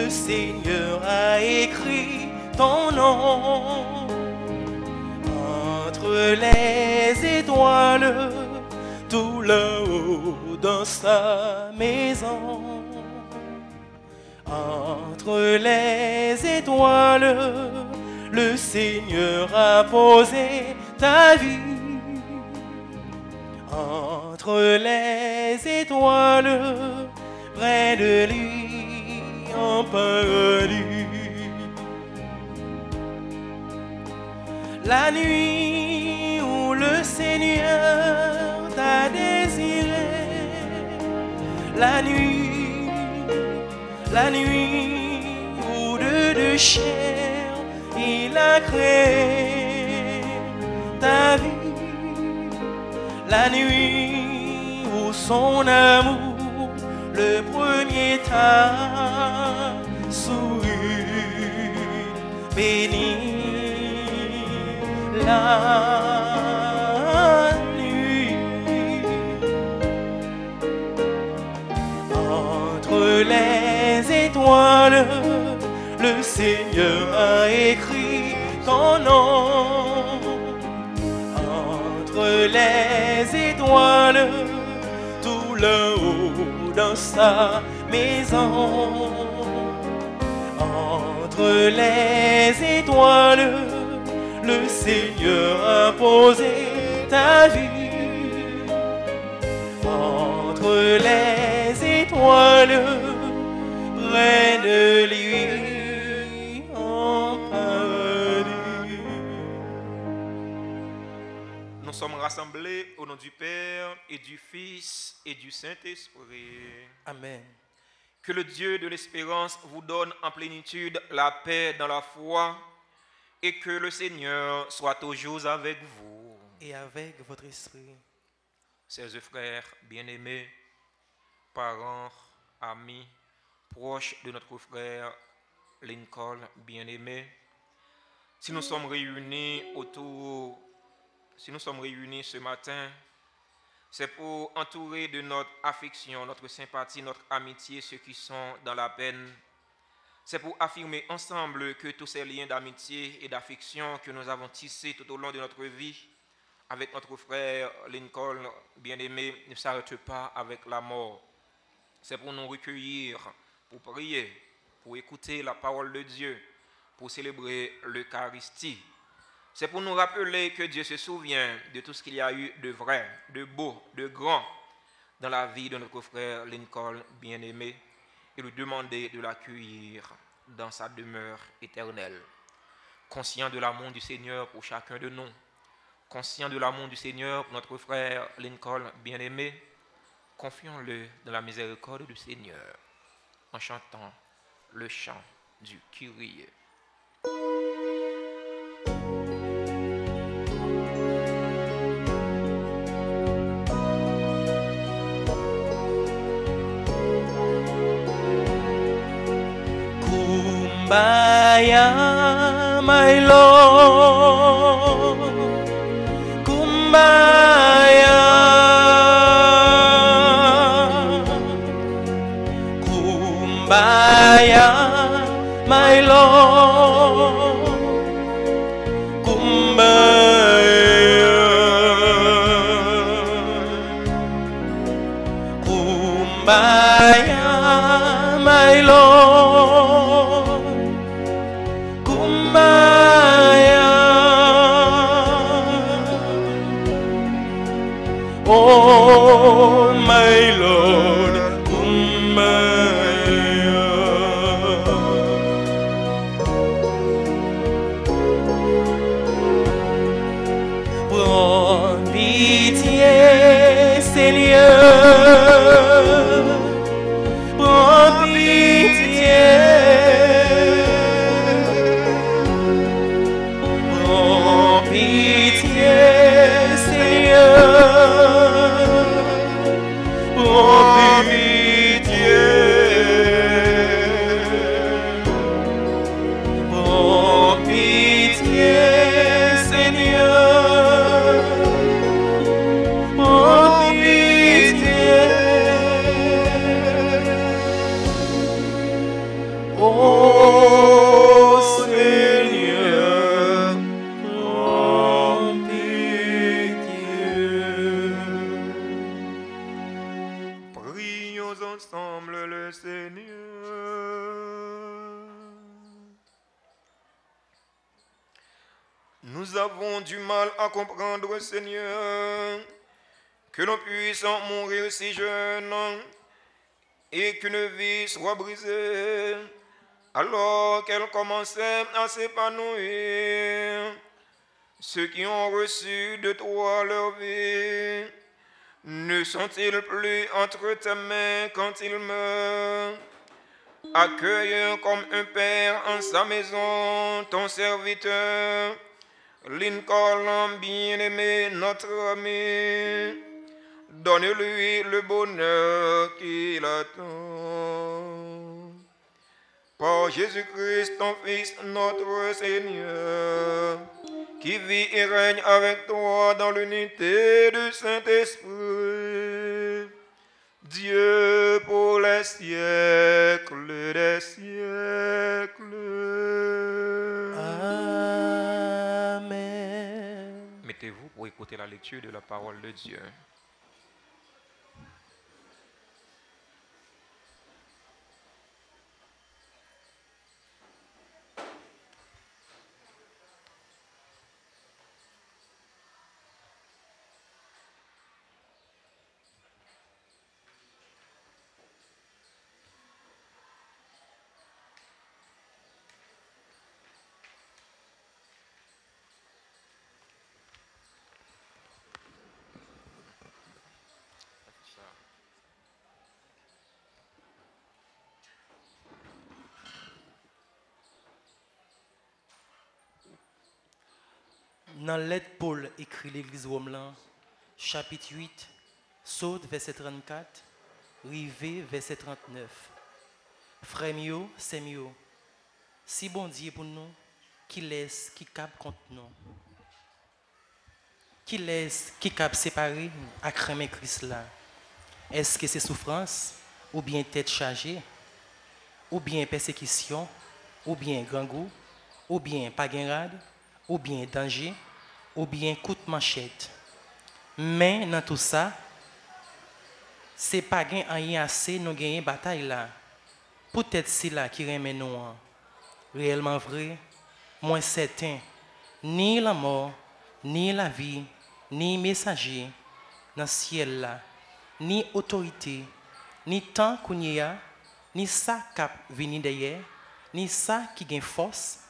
le Seigneur a écrit ton nom entre les étoiles, tout là-haut dans sa maison. Entre les étoiles, le Seigneur a posé ta vie. Entre les étoiles, près de lui en paradis. La nuit où le Seigneur t'a désiré, la nuit où de deux chair il a créé ta vie, la nuit où son amour le premier t'a souri, béni la nuit. Entre les étoiles, le Seigneur a écrit ton nom. Entre les étoiles, tout là-haut dans sa maison. Entre les étoiles, le Seigneur a posé ta vie. Entre les étoiles, près de lui en paradis. Nous sommes rassemblés au nom du Père et du Fils et du Saint-Esprit. Amen. Que le Dieu de l'espérance vous donne en plénitude la paix dans la foi et que le Seigneur soit toujours avec vous. Et avec votre esprit. Chers frères bien-aimés, parents, amis, proches de notre frère Lincoln bien-aimé, si nous sommes réunis ce matin, c'est pour entourer de notre affection, notre sympathie, notre amitié ceux qui sont dans la peine. C'est pour affirmer ensemble que tous ces liens d'amitié et d'affection que nous avons tissés tout au long de notre vie avec notre frère Lincoln bien-aimé ne s'arrêtent pas avec la mort. C'est pour nous recueillir, pour prier, pour écouter la parole de Dieu, pour célébrer l'Eucharistie. C'est pour nous rappeler que Dieu se souvient de tout ce qu'il y a eu de vrai, de beau, de grand dans la vie de notre frère Lincoln bien-aimé et lui demander de l'accueillir dans sa demeure éternelle. Conscient de l'amour du Seigneur pour chacun de nous, conscient de l'amour du Seigneur pour notre frère Lincoln bien-aimé, confions-le dans la miséricorde du Seigneur en chantant le chant du Kyrie. Kumbaya, my Lord, Kumbaya, Kumbaya, my Lord, Kumbaya, Kumbaya, my Lord. Oh, my Lord, Kumbaya. Prends pitié, Seigneur, prends pitié. Prends pitié, Seigneur. Prends pitié, prends pitié, Seigneur, prends pitié, notre Seigneur. Nous avons du mal à comprendre, Seigneur, que l'on puisse mourir si jeune et qu'une vie soit brisée alors qu'elle commençait à s'épanouir. Ceux qui ont reçu de toi leur vie, ne sont-ils plus entre tes mains quand ils meurent? Accueille comme un père en sa maison ton serviteur, Lincoln bien-aimé, notre ami. Donne-lui le bonheur qu'il attend. Par Jésus-Christ, ton Fils, notre Seigneur, qui vit et règne avec toi dans l'unité du Saint-Esprit, Dieu pour les siècles des siècles. Amen. Mettez-vous pour écouter la lecture de la parole de Dieu. Dans lettre Paul écrit l'église Rome, chapitre 8, saute verset 34, rivé verset 39. Frère mio, c'est mieux. Si bon Dieu pour nous, qui laisse, qui cap contre nous. Qui laisse, qui cap séparer à cramer Christ là. Est-ce que c'est souffrance, ou bien tête chargée, ou bien persécution, ou bien grand goût, ou bien paguerade, ou bien danger, ou bien coup de manchette. Mais dans tout ça, c'est pas rien assez nous gagner bataille là. Peut-être c'est là qui remet nous. Réellement vrai, moins certain, ni la mort, ni la vie, ni messager dans le ciel là, ni autorité, ni temps qu'on y a, ni ça qui venu derrière, ni ça qui gagne force,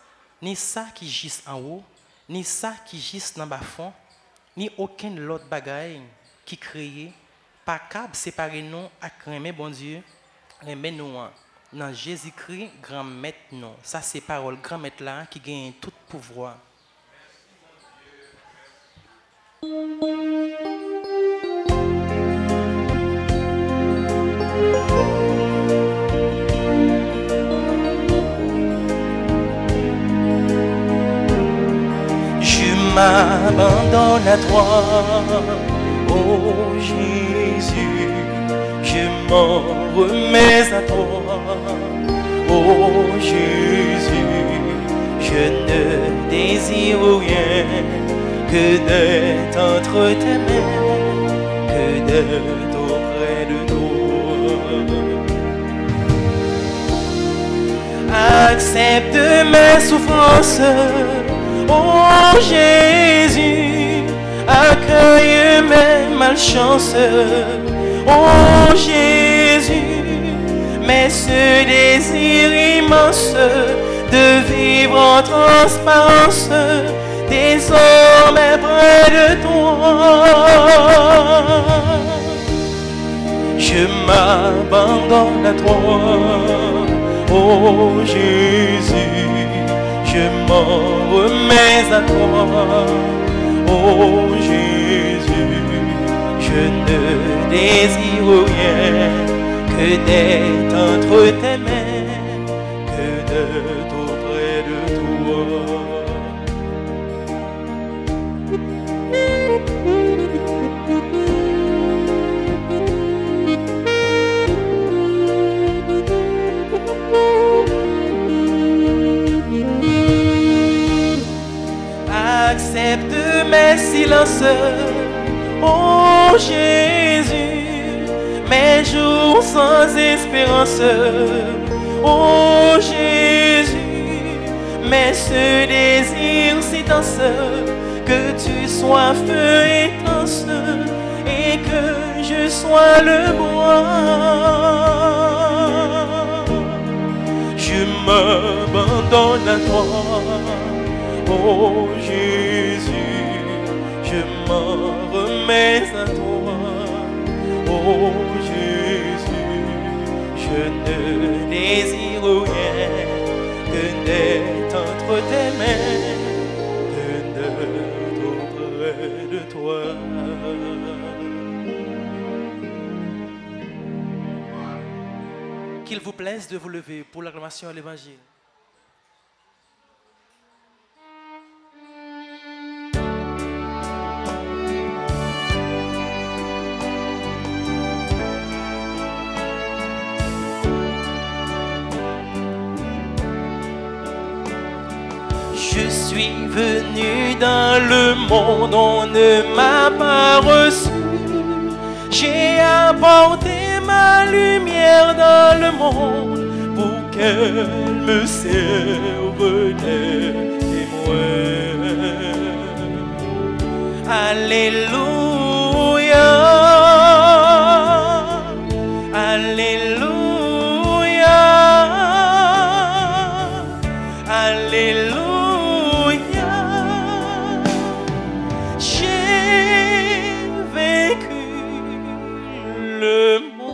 ni ça qui gisse en haut, ni ça qui gisse dans bas fond, ni aucun autre bagaille qui crée, pas capable de séparer nous à cramer bon Dieu, remet nous dans Jésus-Christ, grand maître nous. Ça c'est parole grand maître là qui gagne tout pouvoir. Je m'abandonne à toi, oh Jésus, je m'en remets à toi, oh Jésus, je ne désire rien que d'être entre tes mains, que d'être auprès de toi. Accepte mes souffrances, oh Jésus, accueille mes malchances, oh Jésus, mais ce désir immense de vivre en transparence, désormais près de toi. Je m'abandonne à toi, oh Jésus, je m'en remets à toi, oh Jésus, je ne désire rien que d'être entre tes mains, que d'être auprès de toi. Accepte mes silences, oh Jésus, mes jours sans espérance. Oh Jésus, mais ce désir si dense, que tu sois feu intense et que je sois le bois. Je m'abandonne à toi, oh Jésus, je m'en remets à toi, oh Jésus, je ne désire rien que d'être entre tes mains, que d'être auprès de toi. Qu'il vous plaise de vous lever pour l'acclamation à l'Évangile. Je suis venu dans le monde, on ne m'a pas reçu. J'ai apporté ma lumière dans le monde pour qu'elle me serve de témoin. Alléluia, Alléluia, Alléluia. J'ai vécu le monde.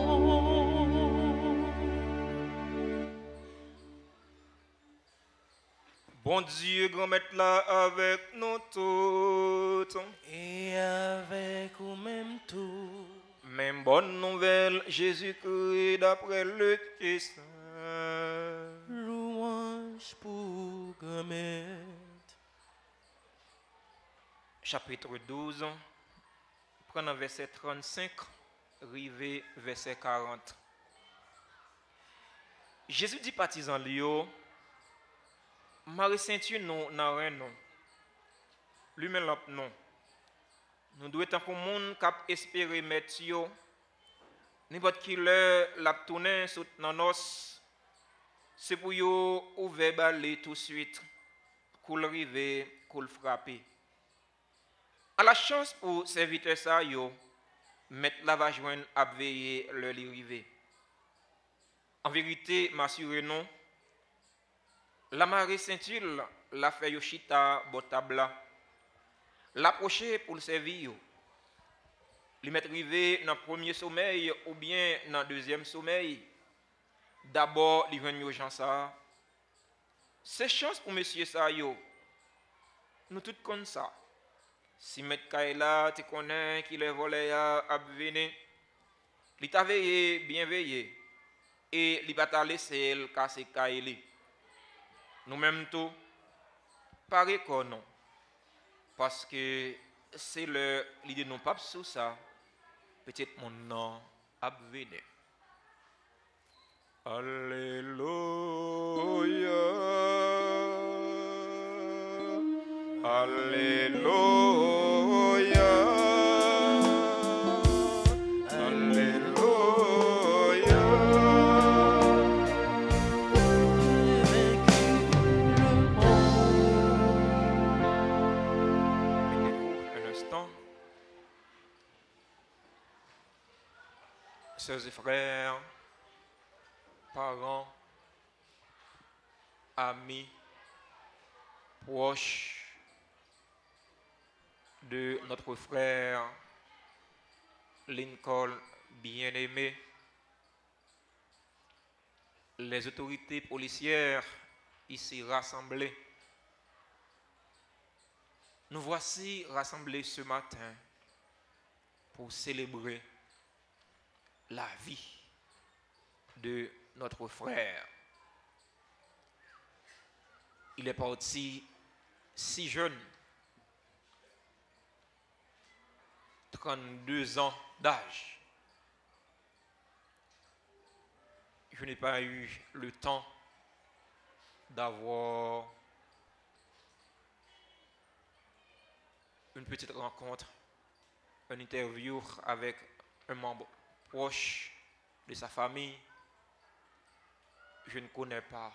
Bon Dieu, grand maître là avec nous tous. Et avec vous-même tout. Même bonne nouvelle, Jésus-Christ d'après le Christ. Louange pour grand maître. Chapitre 12, prenons verset 35, rivé verset 40. Jésus dit partisan Lio, Marie Saint-Dieu non n'a rien non. Lui-même non. Nous devons être comme monde cap espérer mettre yo. N'importe qui leur la tourner sous nos c'est pour yo ouvrir balai tout de suite, coul river, coul frapper. À la chance pour serviteur ça yo, mettre la va joindre à veiller le li river. En vérité, m'assurer non, la marée Saint-Ile la fait yoshita botabla, l'approcher pour le servir yo. Li mettre river dans premier sommeil ou bien dans deuxième sommeil. D'abord, li ven yo gens ça. C'est chance pour monsieur ça yo. Nous tout comme ça. Si mettre Kaila te connaît qui le volé a venu, li t'a veillé, bien veillé et li pas ta laisser el casser Kaili. Nous même tout pareil qu'on non. Parce que c'est le l'idée non pas sous ça. Peut-être mon nom a venu. Alléluia. Alléluia. Alléluia. Mettez-vous un instant. Sœurs et frères, parents, amis, proches de notre frère Lincoln bien-aimé, les autorités policières ici rassemblées. Nous voici rassemblés ce matin pour célébrer la vie de notre frère. Il est parti si jeune, 32 ans d'âge. Je n'ai pas eu le temps d'avoir une petite rencontre, une interview avec un membre proches de sa famille, je ne connais pas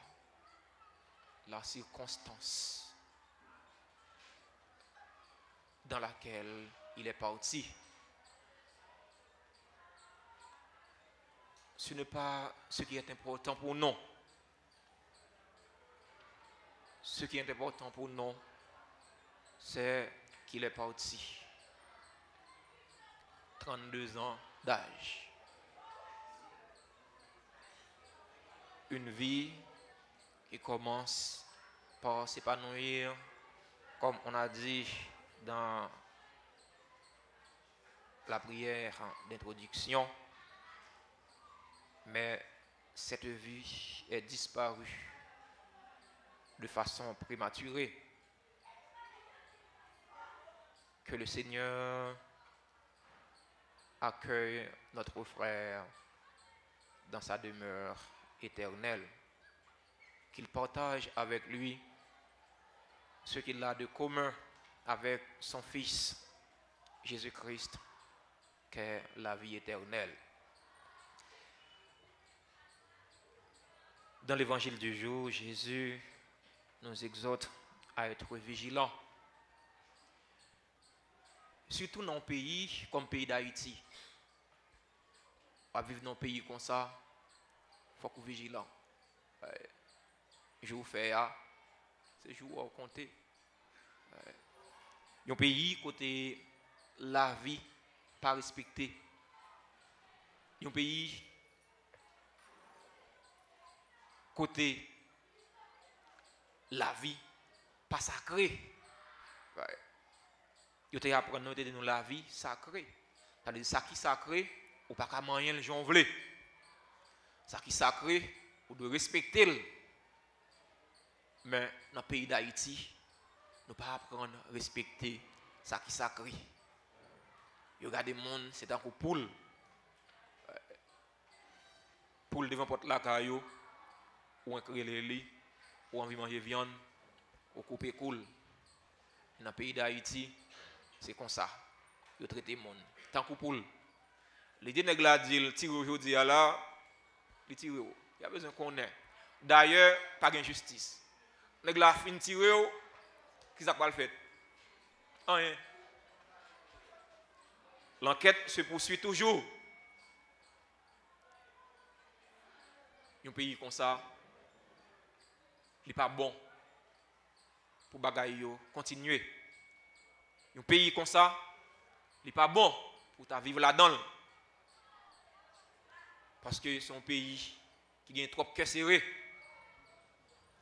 la circonstance dans laquelle il est parti. Ce n'est pas ce qui est important pour nous. Ce qui est important pour nous, c'est qu'il est parti. 32 ans d'âge. Une vie qui commence par s'épanouir, comme on a dit dans la prière d'introduction. Mais cette vie est disparue de façon prématurée. Que le Seigneur accueille notre frère dans sa demeure éternelle. Qu'il partage avec lui ce qu'il a de commun avec son Fils Jésus-Christ, qu'est la vie éternelle. Dans l'évangile du jour, Jésus nous exhorte à être vigilants. Surtout dans un pays comme le pays d'Haïti. On va vivre dans un pays comme ça, il faut qu'on soit vigilant. Je vous fais c'est jour à compter. Un pays côté la vie pas respectée. Un pays côté la vie pas sacrée. Yo te apprendre de nous la vie sacrée. C'est-à-dire ça qui sacré ou pas qu'à moyen le gens veulent. Ça qui sacré ou de respecter le. Mais dans le pays d'Haïti, nous pas apprendre à respecter ça qui sacré. Yo regarde des monde c'est un coup poule. Poule devant porte la caillou ou un crélé ou envie manger viande ou couper cool. Dans le pays d'Haïti, c'est comme ça. Yo traite le monde tant coup poule. Les deux nèg la dit tire aujourd'hui là, il tire. Il y a besoin qu'on ait. D'ailleurs, pas de justice. Nèg la fin tire qui ça va le faire? Rien. L'enquête se poursuit toujours. Un pays comme ça, il n'est pas bon pour bagaille continuer. Un pays comme ça, il n'est pas bon pour ta vivre là-dedans. Parce que c'est un pays qui a trop de cœur serré,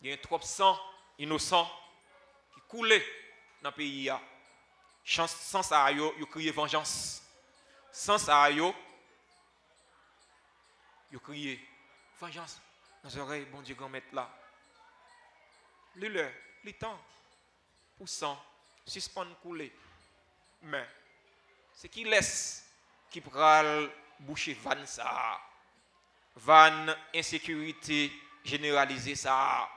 il y a trop de sang innocent qui coule dans le pays. Sans ça, il crie vengeance. Sans ça, il crie vengeance. Dans les oreilles, bon Dieu, grand maître là. Le temps, pour sang, suspend couler. Mais, c'est qui laisse, qui pral boucher van ça. Van insécurité généralisée ça.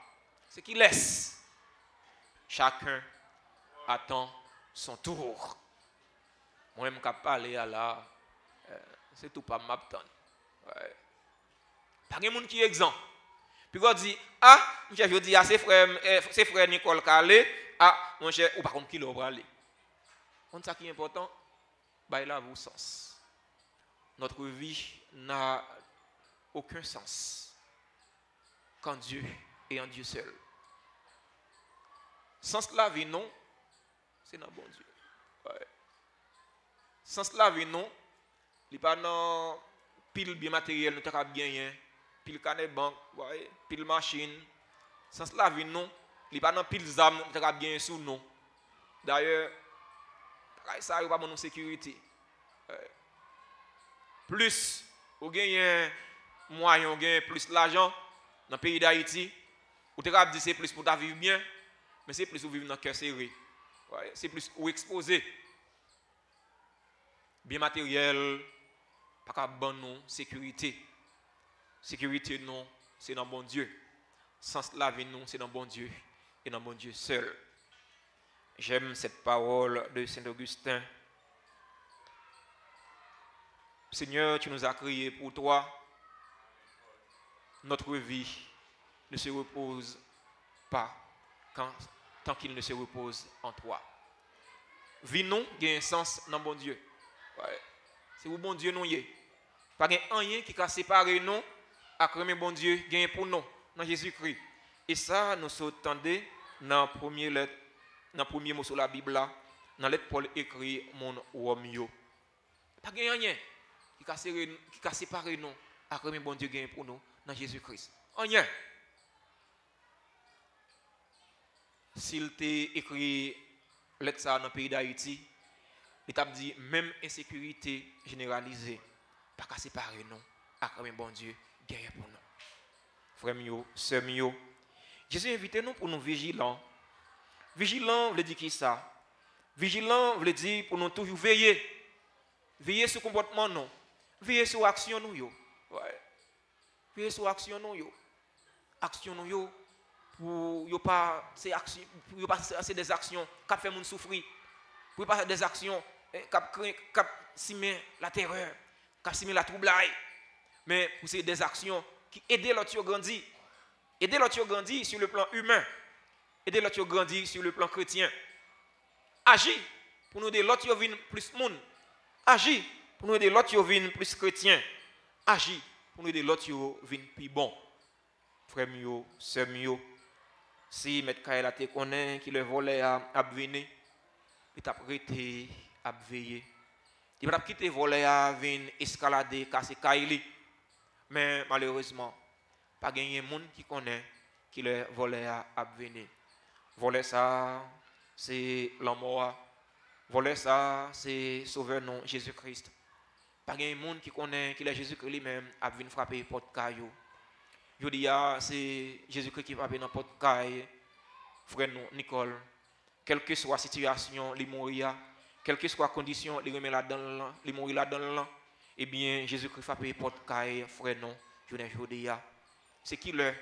C'est qui laisse. Chacun attend son tour. Moi-même, je parle là, c'est tout pas m'attendre. Pas de monde qui est exempt. Puis on dit, je dis à ses frères Nicole Calé, mon cher, ou par contre, qui l'a aller. On ça qui est important, bah il a vos sens. Notre vie n'a aucun sens qu'en Dieu et en Dieu seul. Sans la vie, non, c'est dans bon Dieu. Sans la vie, non, il n'y a pas de pile bien matériel, nous avons bien, pile canne banque, pile machine. Sans la vie, non, il n'y a pas de pile d'armes, nous avons bien sous nous. D'ailleurs, ça n'a pas de sécurité. Plus, vous gagnez moyen, vous gagnez plus l'argent dans le pays d'Haïti, vous avez dit c'est plus pour vivre bien, mais c'est plus pour vivre dans le cœur serré. C'est plus pour exposer. Bien matériel, pas de bonne sécurité. Sécurité, non, c'est dans bon Dieu. Sans la vie, non, c'est dans bon Dieu. Et dans bon Dieu seul. J'aime cette parole de Saint Augustin. Seigneur, tu nous as créés pour toi. Notre vie ne se repose pas tant qu'il ne se repose en toi. Vie non, il y a un sens dans bon Dieu. Ouais. C'est où bon Dieu nous y est. Pas rien qui a séparé nous avec bon Dieu gagne pour nous dans Jésus-Christ. Et ça nous s'entendait dans le premier mot sur la Bible là, dans lettre Paul écrit mon Romeo. Pas rien qui a séparé nous avec bon Dieu gagne pour nous dans Jésus-Christ. Rien. S'il t'a écrit lettre ça dans le pays d'Haïti, il t'a dit même insécurité généralisée, pas qu'à séparer nous, avec bon Dieu, guerre pour nous. Frère mio, sœur mio, Jésus invite nous pour nous vigilants. Vigilant veut dire qui ça? Vigilant veut dire pour nous toujours veiller. Veiller sur le comportement nous. Veiller sur l'action nous yo. Ouais. Veiller sur l'action nous yo. Action nous yo. Pour pas c'est action pour pas c'est des actions qui fait moun souffrir pour pas des actions qui simer la terreur qui simer la troublade mais pour c'est des actions qui aider l'autre à grandir sur le plan humain aider l'autre à grandir sur le plan chrétien agir pour nous aider l'autre à venir plus monde agir pour nous aider l'autre à venir plus chrétien agir pour nous aider l'autre à venir plus bon frère mio sœur mio. Si M. Kaela te connaît qui le volait à venir, il t'a arrêté à veiller. Il va quitter le volet à venir escalader, casser Kaili. Mais malheureusement, pas gagné de monde qui connaît qui le volait à venir. Volet ça, c'est l'amour. Volet ça, c'est sauveur non Jésus-Christ. Pas gagné de monde qui connaît qui le Jésus-Christ lui-même a venir frapper porte caillou. Je dis, c'est Jésus-Christ qui va venir dans le porte-caille, frère Nicole. Quelle que soit la situation, il mourir. Quelle que soit la condition, il remet là-dedans, il mourir là-dedans. Eh bien, Jésus-Christ va frappé porte-caille, frère non. Je dis, c'est qui le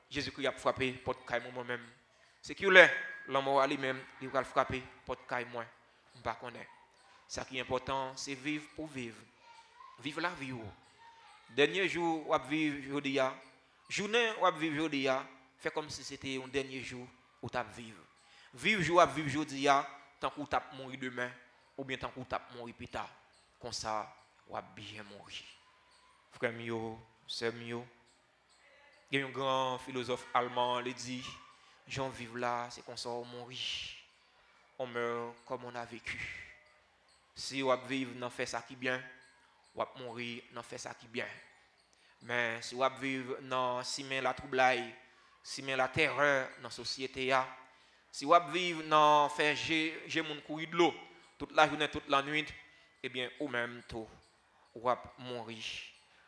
Jésus-Christ a frappé porte-caille moi-même. C'est qui le l'amour à lui-même, il va frapper porte-caille moi. Je ne sais pas. Ce qui est important, c'est vivre pour vivre. Vivre la vie. Dernier jour, on va vivre aujourd'hui. Journée ou vivre aujourd'hui, fait comme si c'était un dernier jour où tu vivre. Vivre jour à vivre aujourd'hui, tant que tu mourir demain, ou bien tant que tu mourir plus tard. Comme ça, ou bien mourir. Frère mio, sœur mio, il y a un grand philosophe allemand qui dit j'en vivre là, c'est comme ça on mourir. On meurt comme on a vécu. Si on vivre, on fait ça qui bien, on mourir, on fait ça qui bien. Mais si vous vivez dans simen la troublade, simen la terreur dans la société, si vous vivez dans faire j'ai mon courir de l'eau toute la journée, toute la nuit, eh bien, ou même tout, vous mourir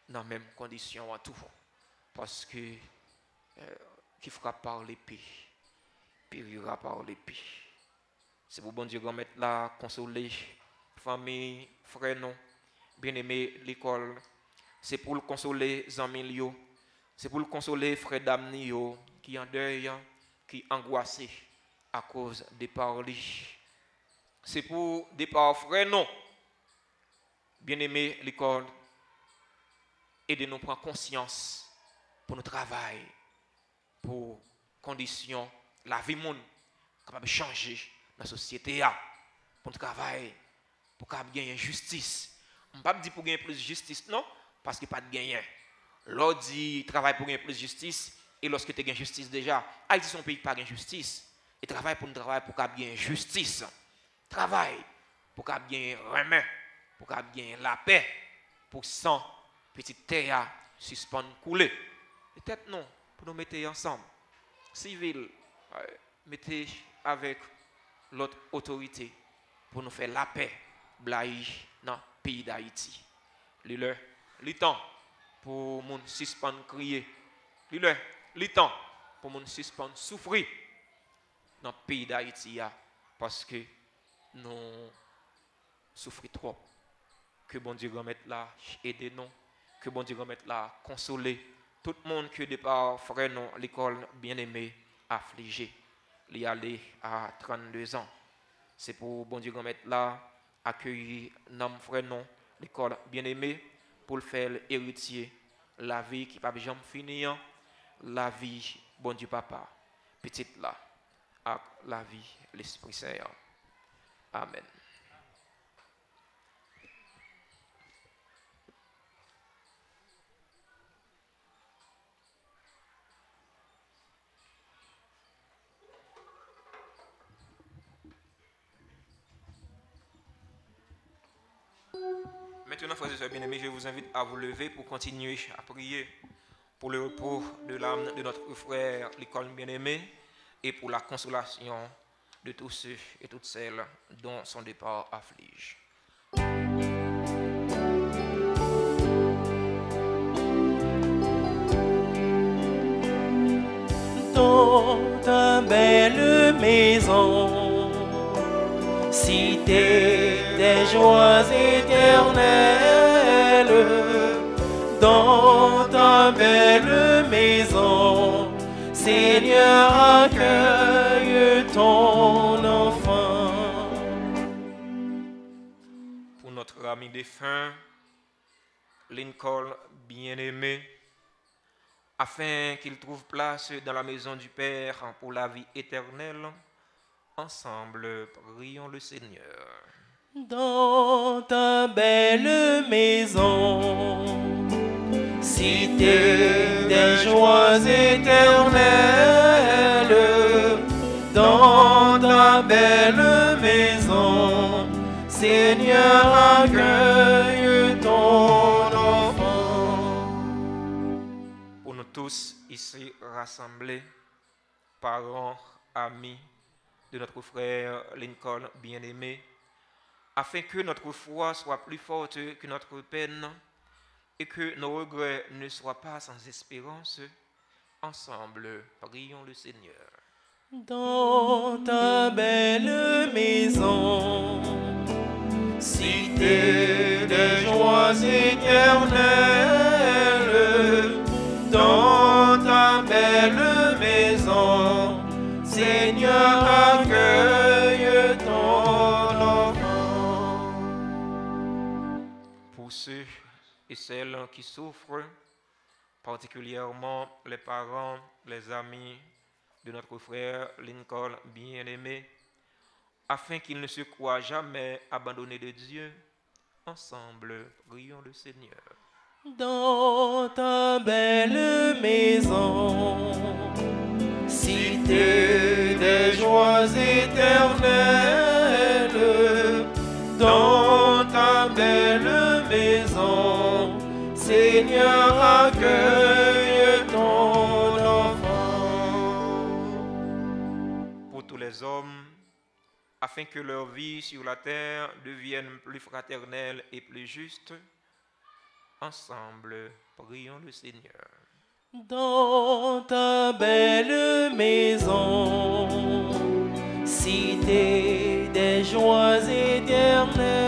dans les mêmes conditions à tout. Parce que qui frappe par l'épée, périra par l'épée. C'est pour bon Dieu qu'on mette là, consoler, famille, frère, non, bien-aimé, l'école. C'est pour le consoler les amis, c'est pour le consoler frère Damni qui en deuil, qui angoissé à cause des paroles. C'est pour des paroles frère non. Bien-aimé l'école, aidez-nous prendre conscience pour notre travail, pour conditions, la vie monde capable de changer dans la société pour notre travail, pour gagner justice. On ne peut pas dire pour gagner plus de justice, non. Parce qu'il n'y a pas de gagnant. L'autre dit travaille pour gagner plus de justice. Et lorsque tu as gagné justice déjà, Haïti son pays qui n'a pas de justice. Et travaille pour nous travailler pour gagner justice. Travaille pour gagner remède, pour gagner la paix, pour sans petite terre suspendre couler. Peut-être non, pour nous mettre ensemble. Civil, mettez avec l'autre autorité pour nous faire la paix, blaï dans le pays d'Haïti. Le temps pour mon suspendre crier. Le temps pour mon suspendre souffrir dans le pays d'Haïti parce que nous souffrons trop. Que bon Dieu remette là, aider nous. Que bon Dieu remette là, consoler tout le monde que départ frère non l'école bien-aimé affligé. Il y allé à 32 ans. C'est pour bon Dieu remette là accueillir nos frères non l'école bien-aimée pour le faire héritier la vie qui ne peut jamais finir, la vie bon Dieu papa, petite là, avec la vie l'Esprit Saint. Amen. Maintenant, frères et sœurs bien-aimés, je vous invite à vous lever pour continuer à prier pour le repos de l'âme de notre frère, l'école bien-aimé, et pour la consolation de tous ceux et toutes celles dont son départ afflige. Dans ta belle maison, cité des joies éternelles, dans ta belle maison, Seigneur, accueille ton enfant. Pour notre ami défunt, Lincoln bien-aimé, afin qu'il trouve place dans la maison du Père pour la vie éternelle, ensemble, prions le Seigneur. Dans ta belle maison, cité des joies éternelles, dans ta belle maison, Seigneur, accueille ton enfant. Pour nous tous ici rassemblés, parents, amis de notre frère Lincoln bien-aimé, afin que notre foi soit plus forte que notre peine et que nos regrets ne soient pas sans espérance, ensemble, prions le Seigneur. Dans ta belle maison, cité des joies éternelles, dans ta belle maison, Seigneur, accueille ton enfant. Pour ceux et celles qui souffrent, particulièrement les parents, les amis de notre frère Lincoln bien-aimé, afin qu'il ne se croie jamais abandonné de Dieu, ensemble, prions le Seigneur. Dans ta belle maison, cité des joies éternelles, dans ta belle maison, Seigneur, accueille ton enfant. Pour tous les hommes, afin que leur vie sur la terre devienne plus fraternelle et plus juste, ensemble, prions le Seigneur. Dans ta belle maison, cité des joies éternelles,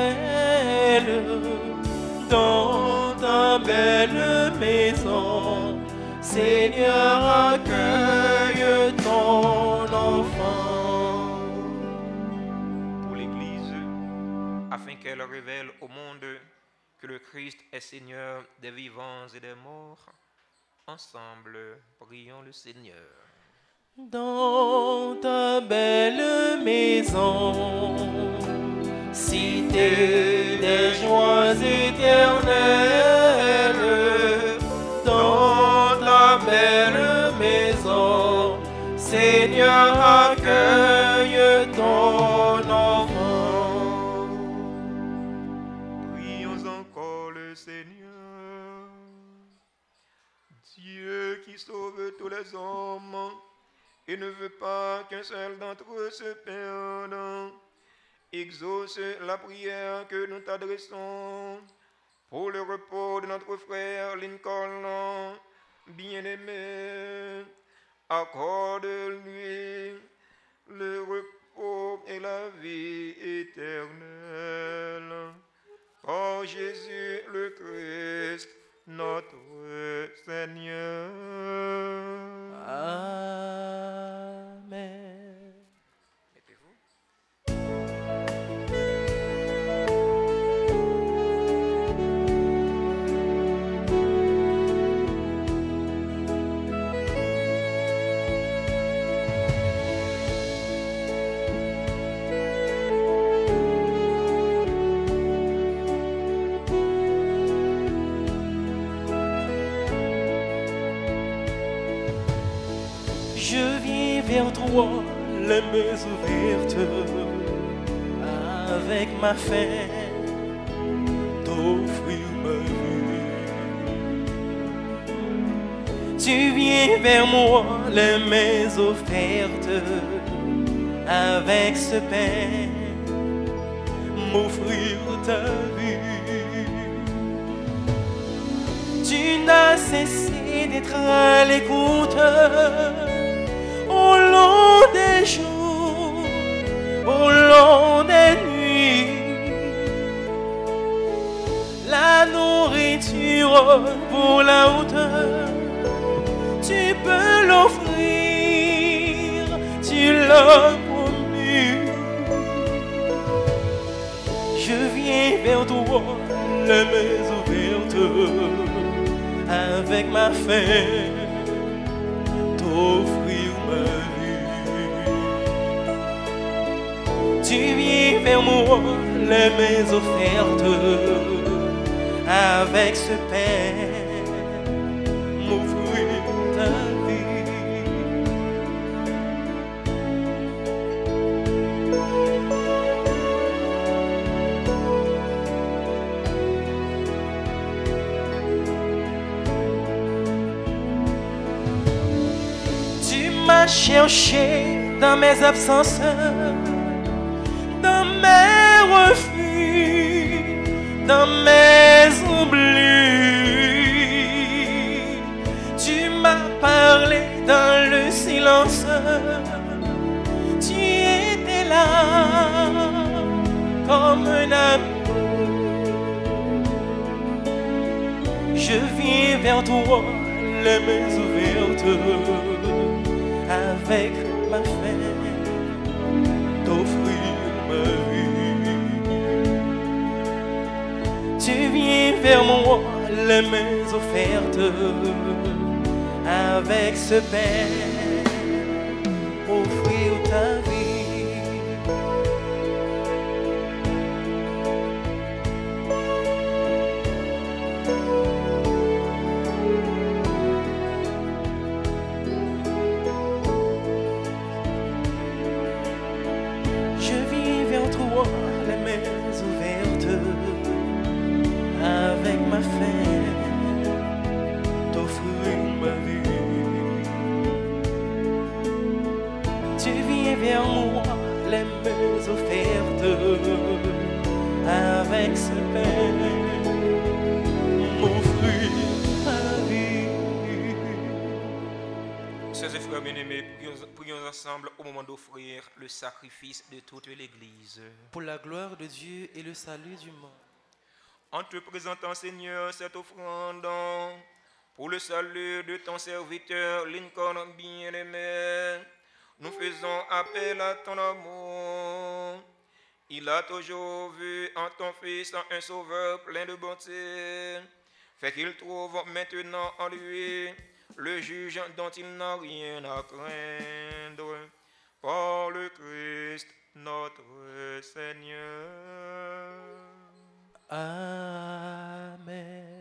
dans ta belle maison, Seigneur, accueille ton enfant. Pour l'Église, afin qu'elle révèle au monde que le Christ est Seigneur des vivants et des morts, ensemble, prions le Seigneur. Dans ta belle maison, cité des joies éternelles, dans ta belle maison, Seigneur, accueille ton enfant. Prions encore le Seigneur. Dieu qui sauve tous les hommes et ne veut pas qu'un seul d'entre eux se perde, exauce la prière que nous t'adressons pour le repos de notre frère Lincoln, bien-aimé. Accorde-lui le repos et la vie éternelle. Par Jésus le Christ, notre Seigneur. Amen. Mettez-vous. vers toi les mains ouvertes, avec ma faim, t'offrir ma vie. Tu viens vers moi les mains offertes, avec ce pain, m'offrir ta vie. Tu n'as cessé d'être à l'écoute au long des jours, au long des nuits. La nourriture pour la hauteur, tu peux l'offrir, tu l'as promis. Je viens vers toi, les mains ouvertes, avec ma faim, t'offrir ma vie. Tu viens vers moi, les mains offertes, avec ce pain, m'offrir ta vie. Tu m'as cherché dans mes absences, dans mes refus, dans mes oublis. Tu m'as parlé dans le silence, tu étais là comme un ami. Je viens vers toi, les mains ouvertes, avec ma faim, t'offrir ma vie. Tu viens vers moi, les mains offertes, avec ce pain, offrir ta vie. Je viens vers toi, les mains ouvertes, avec ma faim, t'offrir ma vie. Tu viens vers moi, les mains offertes, avec ce pain, m'offrir ta vie. Sœurs et frères bien-aimés, prions ensemble au moment d'offrir le sacrifice de toute l'Église. Pour la gloire de Dieu et le salut du monde. En te présentant, Seigneur, cette offrande pour le salut de ton serviteur Lincoln bien-aimé, nous faisons appel à ton amour. Il a toujours vu en ton Fils un sauveur plein de bonté. Fait qu'il trouve maintenant en lui le juge dont il n'a rien à craindre. Par le Christ notre Seigneur. Amen.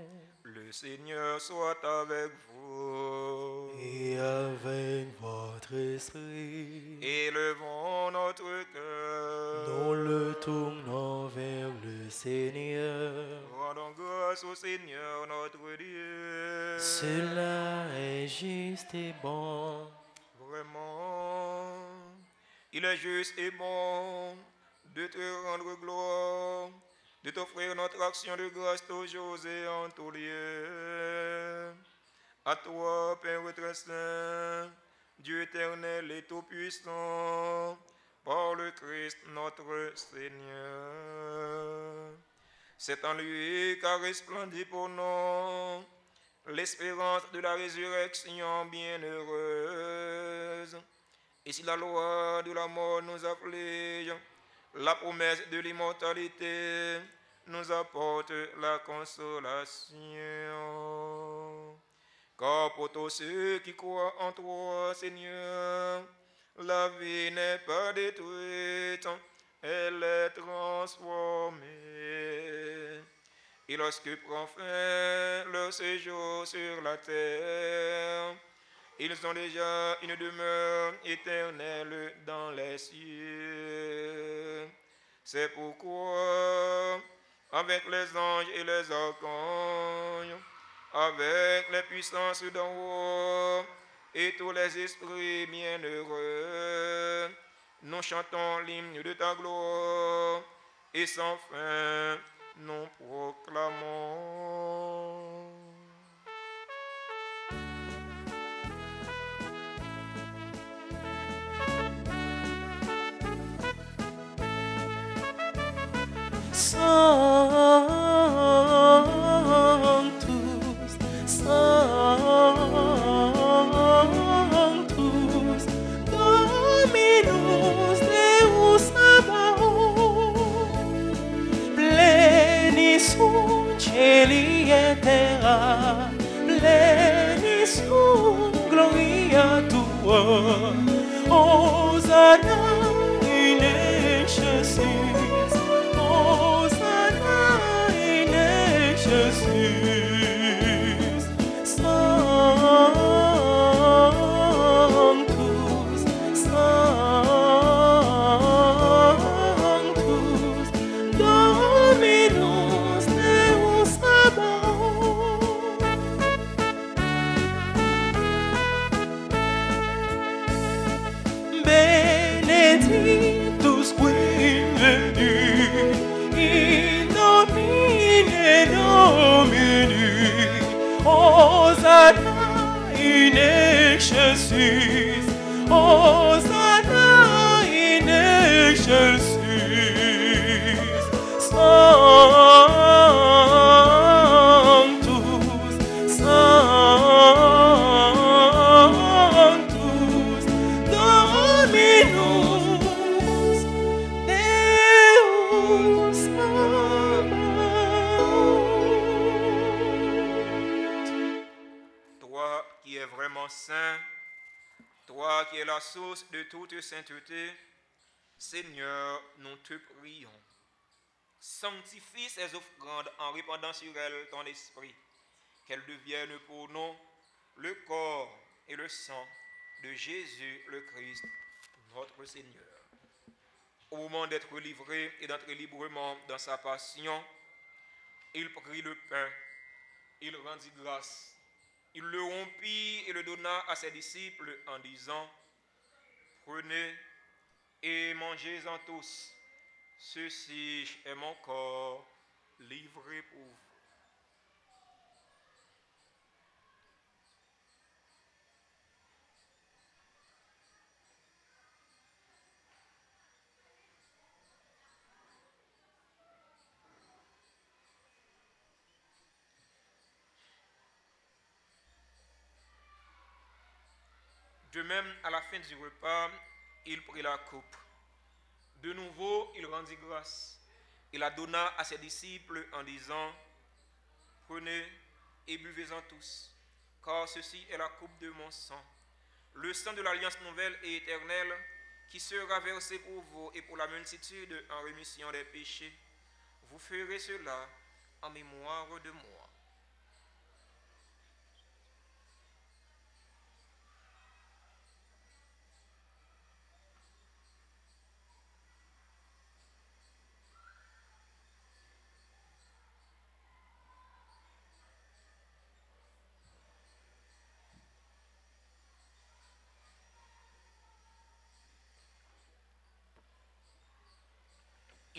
Le Seigneur soit avec vous. Et avec votre esprit, Élevons notre cœur. nous le tournons vers le Seigneur. Rendons grâce au Seigneur notre Dieu. Cela est juste et bon. Vraiment, il est juste et bon de te rendre gloire, de t'offrir notre action de grâce toujours et en tout lieu. À toi, Père très saint, Dieu éternel et tout-puissant, par le Christ notre Seigneur. C'est en lui qu'a resplendi pour nous l'espérance de la résurrection bienheureuse. Et si la loi de la mort nous afflige, la promesse de l'immortalité nous apporte la consolation. Car pour tous ceux qui croient en toi, Seigneur, la vie n'est pas détruite, elle est transformée. Et lorsque prend fin leur séjour sur la terre, Ils ont déjà une demeure éternelle dans les cieux. C'est pourquoi, avec les anges et les archanges, avec les puissances d'en haut et tous les esprits bienheureux, nous chantons l'hymne de ta gloire et sans fin nous proclamons. Sanctus, Sanctus, Dominus Deus Sabaoth, pleni sunt celi et terra, pleni sunt gloria tua, Hosanna in excelsis, Hosanna in excelsis, Sanctus, Sanctus, Dominus Deus Sabaoth. Benedictus qui venit in nomine Domini, Hosanna in excelsis, Hosanna in excelsis, Sanctus, Sanctus, Dominus Deus Sabaoth. Toi qui es vraiment saint, toi qui es la source de toute sainteté, Seigneur, nous te prions. Sanctifie ces offrandes en répandant sur elles ton esprit, qu'elles deviennent pour nous le corps et le sang de Jésus le Christ, notre Seigneur. Au moment d'être livré et d'entrer librement dans sa passion, il prit le pain, il rendit grâce, il le rompit et le donna à ses disciples en disant: Prenez et mangez-en tous, ceci est mon corps livré pour vous. De même, à la fin du repas, il prit la coupe. De nouveau, il rendit grâce. Il la donna à ses disciples en disant: Prenez et buvez-en tous, car ceci est la coupe de mon sang, le sang de l'alliance nouvelle et éternelle, qui sera versé pour vous et pour la multitude en rémission des péchés. Vous ferez cela en mémoire de moi.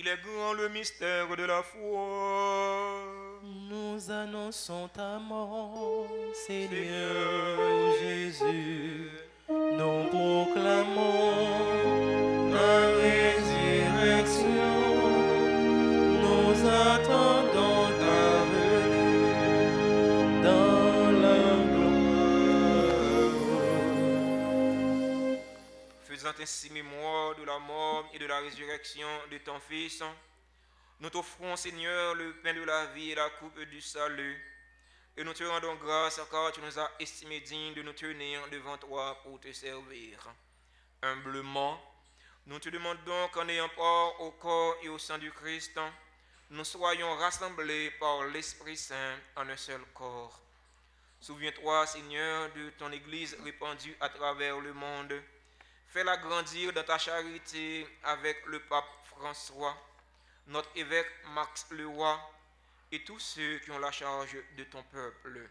Il est grand le mystère de la foi. Nous annonçons ta mort, Seigneur Jésus. Nous proclamons ta résurrection. Nous attendons ta venue dans la gloire. Faisant ainsi mémoire de la mort et de la résurrection de ton Fils, nous t'offrons, Seigneur, le pain de la vie et la coupe du salut. Et nous te rendons grâce car tu nous as estimés dignes de nous tenir devant toi pour te servir. Humblement, nous te demandons qu'en ayant part au corps et au sang du Christ, nous soyons rassemblés par l'Esprit Saint en un seul corps. Souviens-toi, Seigneur, de ton Église répandue à travers le monde. Fais-la grandir dans ta charité avec le pape François, notre évêque Max Leroy et tous ceux qui ont la charge de ton peuple.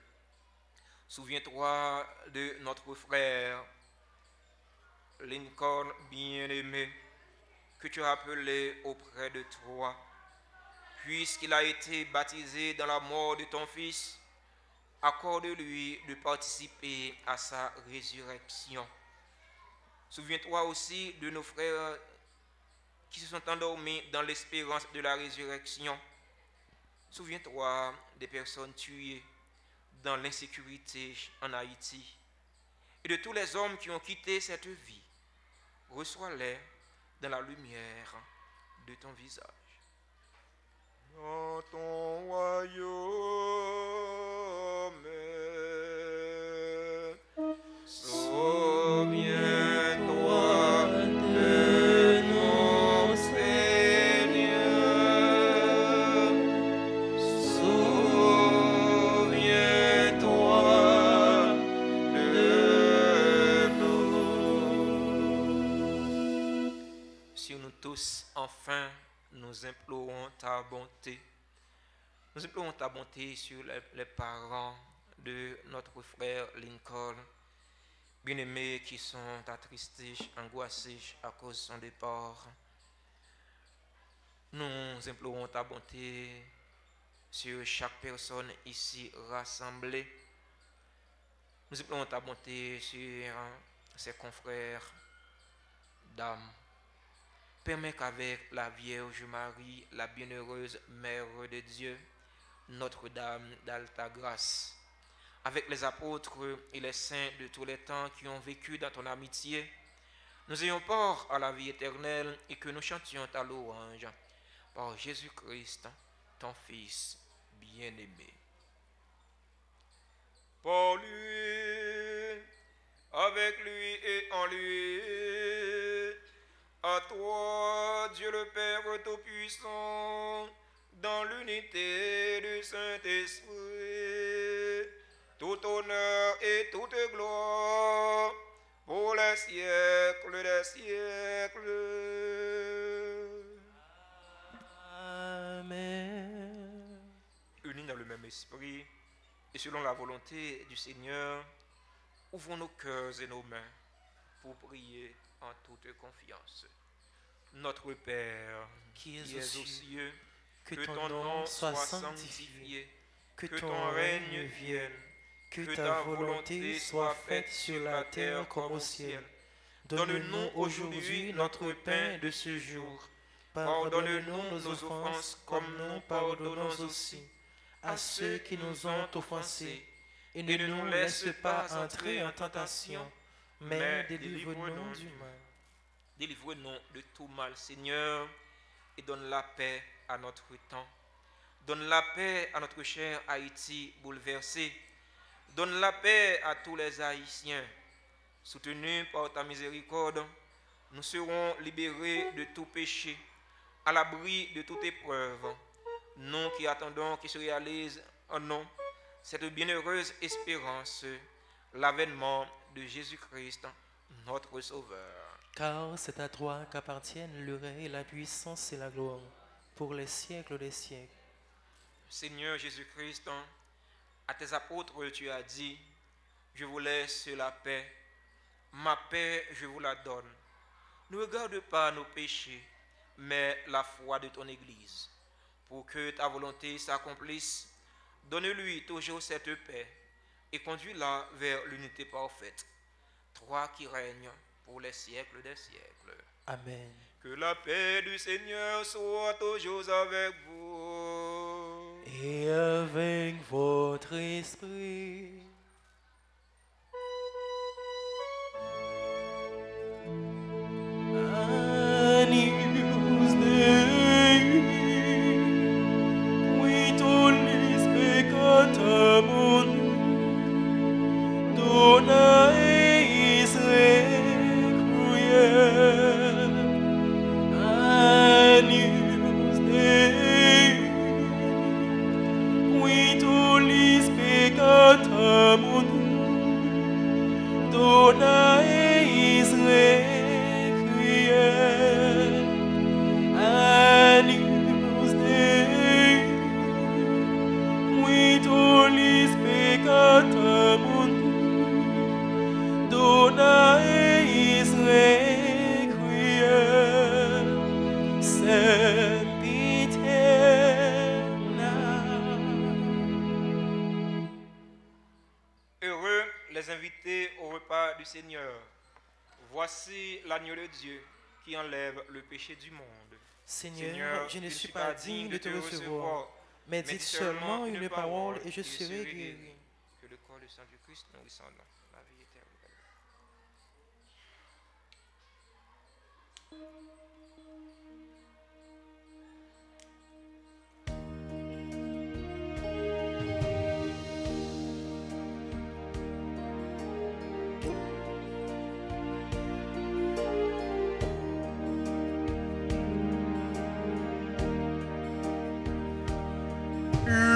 Souviens-toi de notre frère Lincoln bien-aimé, que tu as appelé auprès de toi. Puisqu'il a été baptisé dans la mort de ton Fils, accorde-lui de participer à sa résurrection. Souviens-toi aussi de nos frères qui se sont endormis dans l'espérance de la résurrection. Souviens-toi des personnes tuées dans l'insécurité en Haïti et de tous les hommes qui ont quitté cette vie. Reçois-les dans la lumière de ton visage. Dans ton royaume, souviens-toi de nos Seigneur. Souviens-toi de nous. Sur nous tous, enfin, nous implorons ta bonté. Nous implorons ta bonté sur les parents de notre frère Lincoln, bien-aimés qui sont attristés, angoissés à cause de son départ. Nous implorons ta bonté sur chaque personne ici rassemblée. Nous implorons ta bonté sur ses confrères d'âme. Permets qu'avec la Vierge Marie, la bienheureuse Mère de Dieu, Notre-Dame d'Alta Grâce, avec les apôtres et les saints de tous les temps qui ont vécu dans ton amitié, nous ayons part à la vie éternelle et que nous chantions ta louange par Jésus-Christ, ton Fils bien-aimé. Par lui, avec lui et en lui, à toi, Dieu le Père Tout-Puissant, dans l'unité du Saint-Esprit, tout honneur et toute gloire pour les siècles des siècles. Amen. Unis dans le même esprit et selon la volonté du Seigneur, ouvrons nos cœurs et nos mains pour prier en toute confiance. Notre Père, qui es aux cieux, que ton nom soit sanctifié, que ton règne vienne, que ta volonté soit faite sur la terre comme au ciel. Donne-nous aujourd'hui notre pain de ce jour. Pardonne-nous nos offenses comme nous pardonnons aussi à ceux qui nous ont offensés. Et ne nous laisse pas entrer en tentation, mais délivre-nous du mal. Délivre-nous de tout mal, Seigneur, et donne la paix à notre temps. Donne la paix à notre cher Haïti bouleversé. Donne la paix à tous les Haïtiens. Soutenus par ta miséricorde, nous serons libérés de tout péché, à l'abri de toute épreuve. Nous qui attendons qu'il se réalise en nous cette bienheureuse espérance, l'avènement de Jésus-Christ, notre Sauveur. Car c'est à toi qu'appartiennent le règne, la puissance et la gloire, pour les siècles des siècles. Seigneur Jésus-Christ, à tes apôtres tu as dit, je vous laisse la paix, ma paix je vous la donne. Ne regarde pas nos péchés, mais la foi de ton Église. Pour que ta volonté s'accomplisse, donne-lui toujours cette paix et conduis-la vers l'unité parfaite. Toi qui règnes pour les siècles des siècles. Amen. Que la paix du Seigneur soit toujours avec vous. Et avec votre esprit. Agnus Dei, qui tollis peccata mundi, dona eis requiem. Agnus Dei, qui tollis peccata todo mundo dona Israël sempiterna. Heureux les invités au repas du Seigneur. Voici l'agneau de Dieu qui enlève le péché du monde. Seigneur, je ne suis pas digne de te recevoir, mais dites seulement une parole et je serai guéri. Que le corps du sang du Christ nous descende la vie éternelle.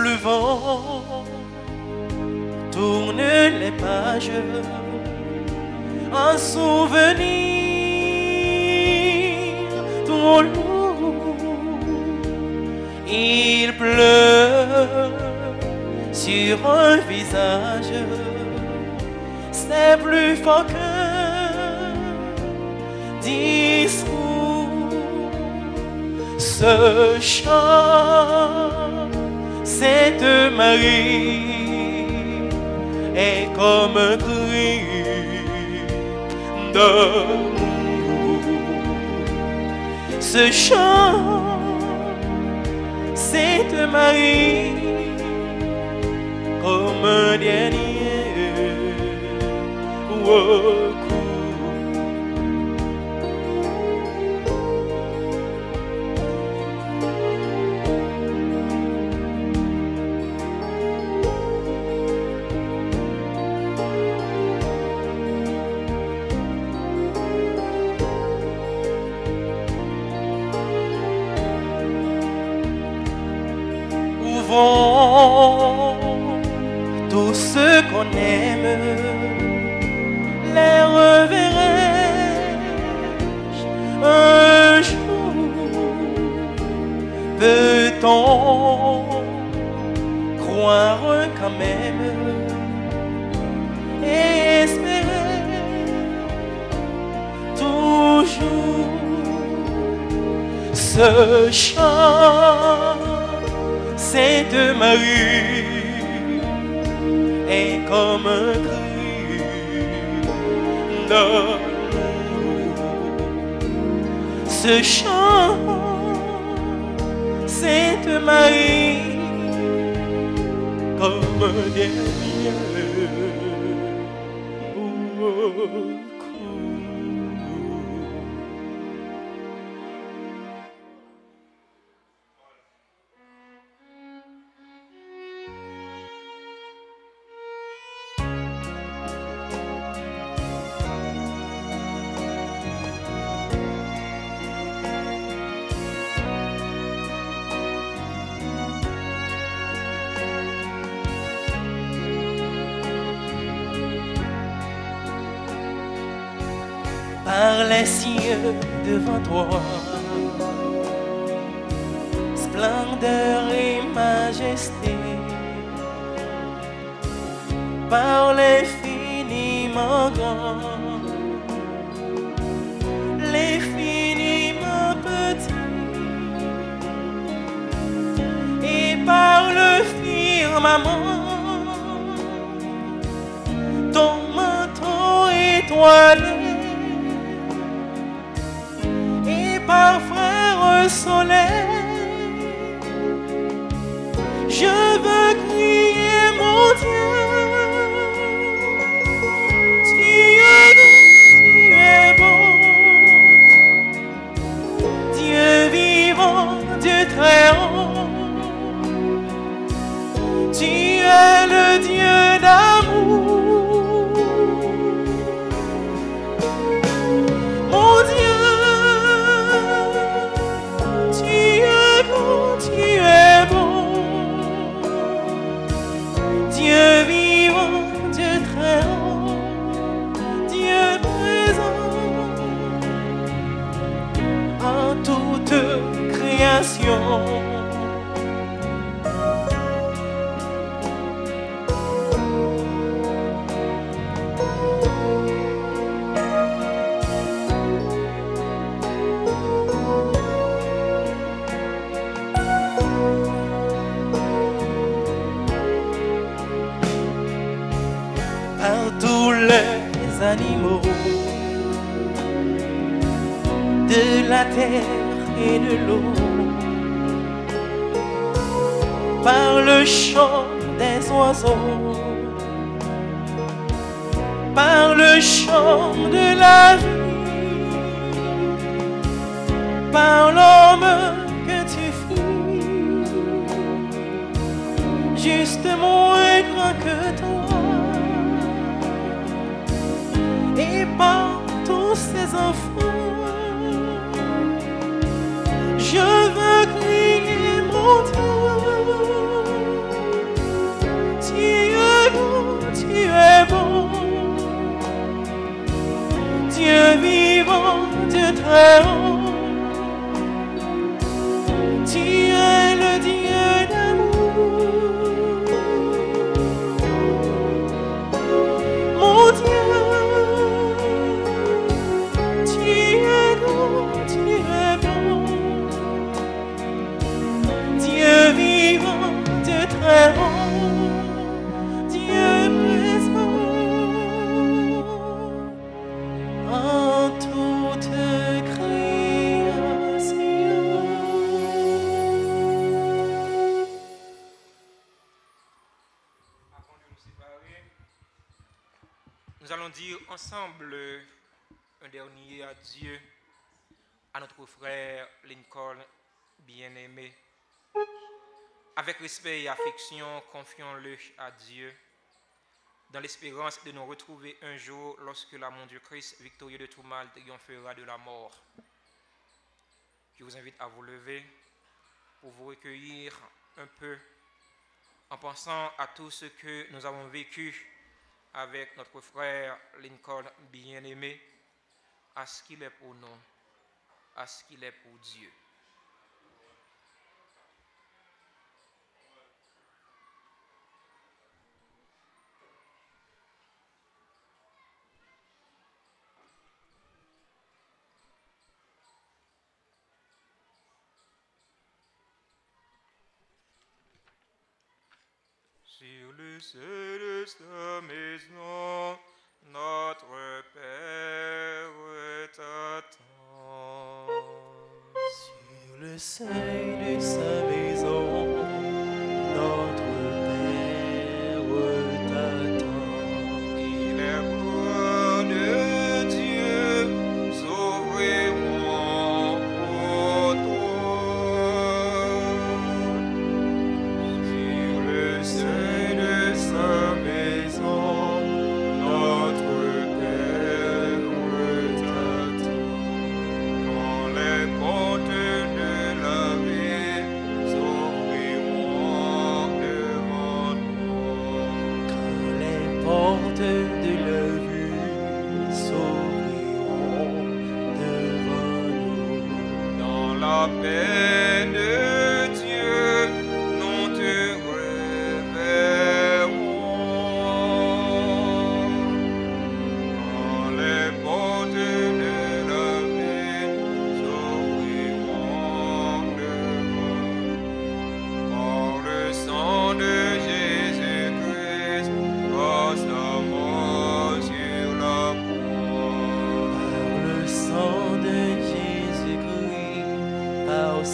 Le vent tourne les pages, un souvenir trop lourd. Il pleut sur un visage, c'est plus fort qu'un discours. Ce chant, Sainte Marie, est comme un cri d'amour. Ce chant, Sainte Marie, comme un dernier recours. Tous ceux qu'on aime, les reverrai-je un jour? Peut-on croire quand même et espérer toujours? Ce chant, Sainte Marie, est comme un cri d'amour. Ce chant, Sainte Marie, comme un dernier recours. Par les cieux devant toi, splendeur et majesté, par l'infiniment grand, l'infiniment petit, et par le firmament, ton manteau étoilé. Par frère soleil, je veux crier mon Dieu. Tu es beau, Dieu vivant, Dieu très haut. Tu es le Dieu d'amour, mon Dieu. Tu es beau, Dieu vivant, Dieu très haut, Dieu présent en toute création. animaux, de la terre et de l'eau, par le chant des oiseaux, par le chant de la vie, par l'homme que tu fus, juste moins grand que toi, et par tous ces enfants, je veux crier mon Dieu, tu es bon, Dieu vivant, Dieu très haut, tu es le Dieu d'amour, mon Dieu, tu es grand, tu es bon, Dieu vivant, Dieu très haut, Dieu présent en toute création. Avant de nous séparer, nous allons dire ensemble un dernier adieu à notre frère Lincoln bien-aimé. Avec respect et affection, confions-le à Dieu, dans l'espérance de nous retrouver un jour lorsque l'amour du Christ, victorieux de tout mal, triomphera de la mort. Je vous invite à vous lever pour vous recueillir un peu en pensant à tout ce que nous avons vécu avec notre frère Lincoln bien-aimé, à ce qu'il est pour nous, à ce qu'il est pour Dieu. Sur le seuil de sa maison, notre Père t'attend. Sur le seuil de sa maison, notre Père t'attend. Il est pour de Dieu, s'ouvriront pour toi. Sur le seuil de sa maison, notre Père t'attend. Quand les portes de la vie s'ouvriront devant nous. Quand les portes de la vie s'ouvriront devant nous, Dans la paix de Dieu, nous te révérons. Quand les portes de la vie s'ouvriront devant nous. Par le sang de Jésus-Christ, par sa mort sur la croix. par le sang de Jésus-Christ, par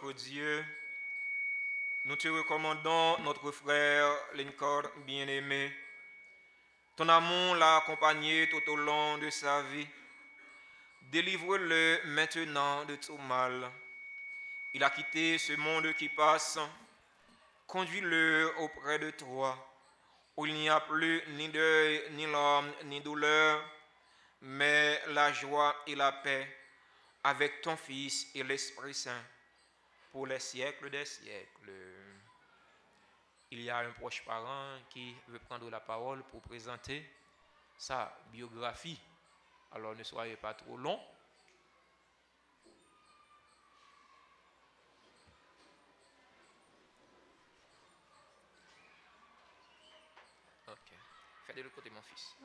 notre Dieu, nous te recommandons notre frère Lincoln bien-aimé. Ton amour l'a accompagné tout au long de sa vie. Délivre-le maintenant de tout mal. Il a quitté ce monde qui passe. Conduis-le auprès de toi, où il n'y a plus ni deuil, ni larmes, ni douleur, mais la joie et la paix avec ton Fils et l'Esprit Saint pour les siècles des siècles. Il y a un proche parent qui veut prendre la parole pour présenter sa biographie. Alors ne soyez pas trop long. Ok. Fais de l'autre côté, mon fils.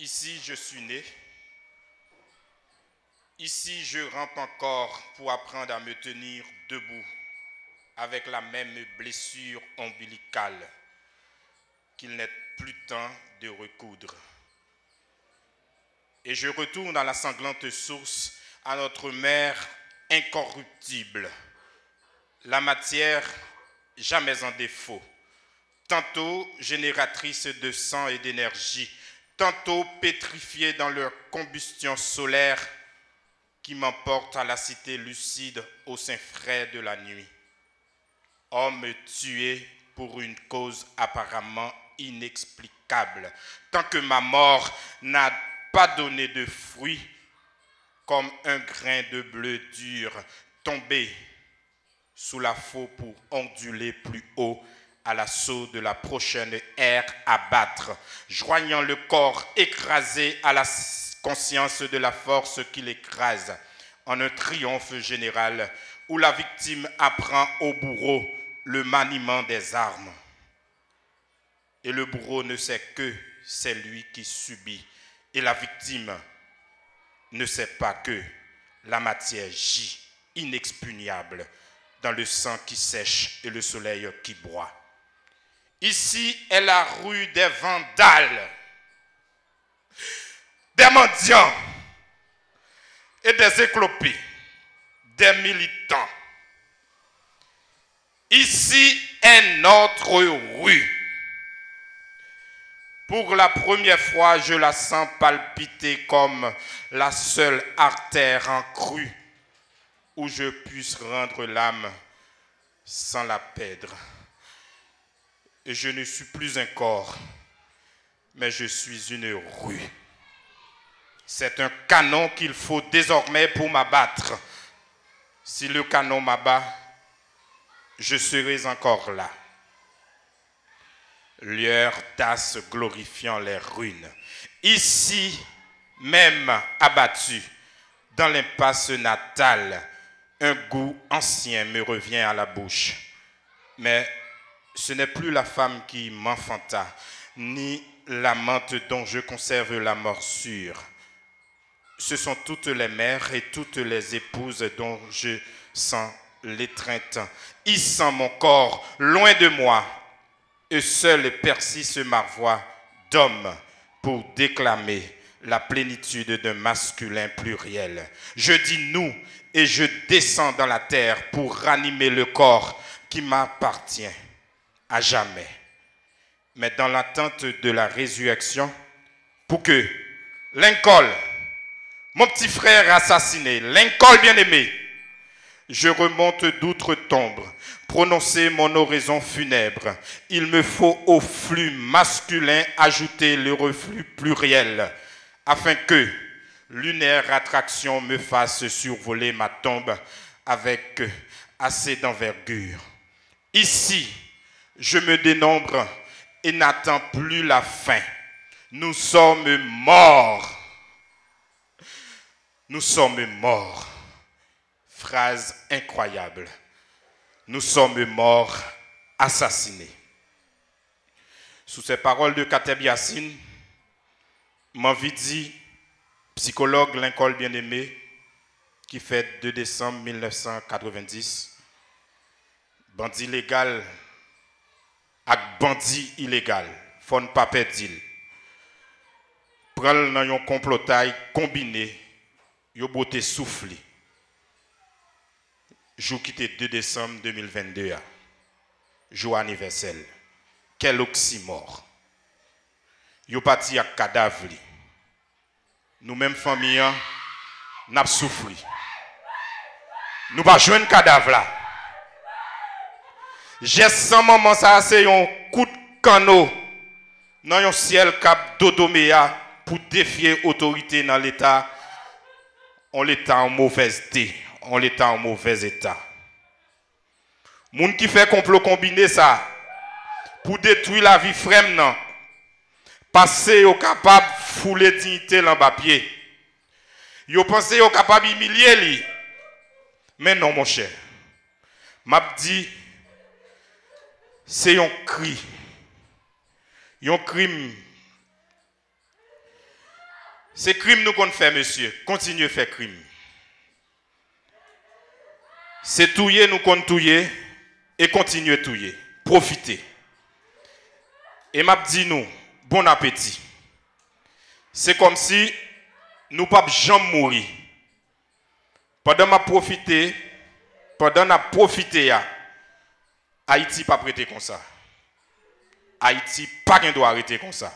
Ici, je suis né. Ici, je rampe encore pour apprendre à me tenir debout avec la même blessure ombilicale qu'il n'est plus temps de recoudre. Et je retourne à la sanglante source, à notre mère incorruptible, la matière jamais en défaut, tantôt génératrice de sang et d'énergie, tantôt pétrifiée dans leur combustion solaire qui m'emporte à la cité lucide au sein frais de la nuit. Homme tué pour une cause apparemment inexplicable, tant que ma mort n'a pas donné de fruits, comme un grain de bleu dur tombé sous la faux pour onduler plus haut à l'assaut de la prochaine ère à battre, joignant le corps écrasé à la conscience de la force qui l'écrase, en un triomphe général où la victime apprend au bourreau le maniement des armes. Et le bourreau ne sait que c'est lui qui subit, et la victime ne sait pas que la matière gît inexpugnable dans le sang qui sèche et le soleil qui broie. Ici est la rue des vandales, des mendiants et des éclopés, des militants. Ici est notre rue. Pour la première fois, je la sens palpiter comme la seule artère en crue où je puisse rendre l'âme sans la perdre. Et je ne suis plus un corps, mais je suis une rue. C'est un canon qu'il faut désormais pour m'abattre. Si le canon m'abat, je serai encore là. Lueur d'as glorifiant les ruines. Ici, même abattu, dans l'impasse natale, un goût ancien me revient à la bouche. Mais ce n'est plus la femme qui m'enfanta, ni l'amante dont je conserve la morsure. Ce sont toutes les mères et toutes les épouses dont je sens l'étreinte. Hissant mon corps loin de moi, et seul persiste ma voix d'homme pour déclamer la plénitude d'un masculin pluriel. Je dis nous et je descends dans la terre pour ranimer le corps qui m'appartient à jamais. Mais dans l'attente de la résurrection, pour que Lincoln, mon petit frère assassiné, Lincoln bien-aimé, je remonte d'outre-tombe, prononcer mon oraison funèbre. Il me faut au flux masculin ajouter le reflux pluriel, afin que lunaire attraction me fasse survoler ma tombe avec assez d'envergure. Ici, je me dénombre et n'attends plus la fin. Nous sommes morts. Nous sommes morts. Phrase incroyable. Nous sommes morts, assassinés. Sous ces paroles de Kateb Yassine, m'envie dit, psychologue Lincoln bien-aimé, qui fait 2 décembre 1990, bandit légal avec bandit illégal, faut ne pas perdre deal. Prendre dans un complotail combiné, yo beauté soufflé. Jour qui était 2 décembre 2022, jour anniversaire. Quel oxymore. Yo parti à cadavre. Nous-mêmes, famille, nous avons souffert. Nous pas joué un cadavre là. J'ai sans moment ça, c'est un coup de canot dans un ciel cap d'Odoméa pour défier l'autorité dans l'État. On l'État en mauvaise thé, on l'État en mauvais état. Moun qui fait complot combiné ça pour détruire la vie frème non. Passer au capable fouler dignité dans bas pied. Yo pensé au capable humilier li. Mais non mon cher. M'a dit c'est un cri. Un crime. C'est crime nous qu'on fait monsieur, continuez à faire crime. C'est touiller nous qu'on touiller et continuez à touiller. Profitez. Et m'a dit nous bon appétit. C'est comme si nous ne pouvons jamais mourir. Pendant que nous profitons, Haïti pas prêté comme ça. Haïti pas qu'un doit arrêter comme ça.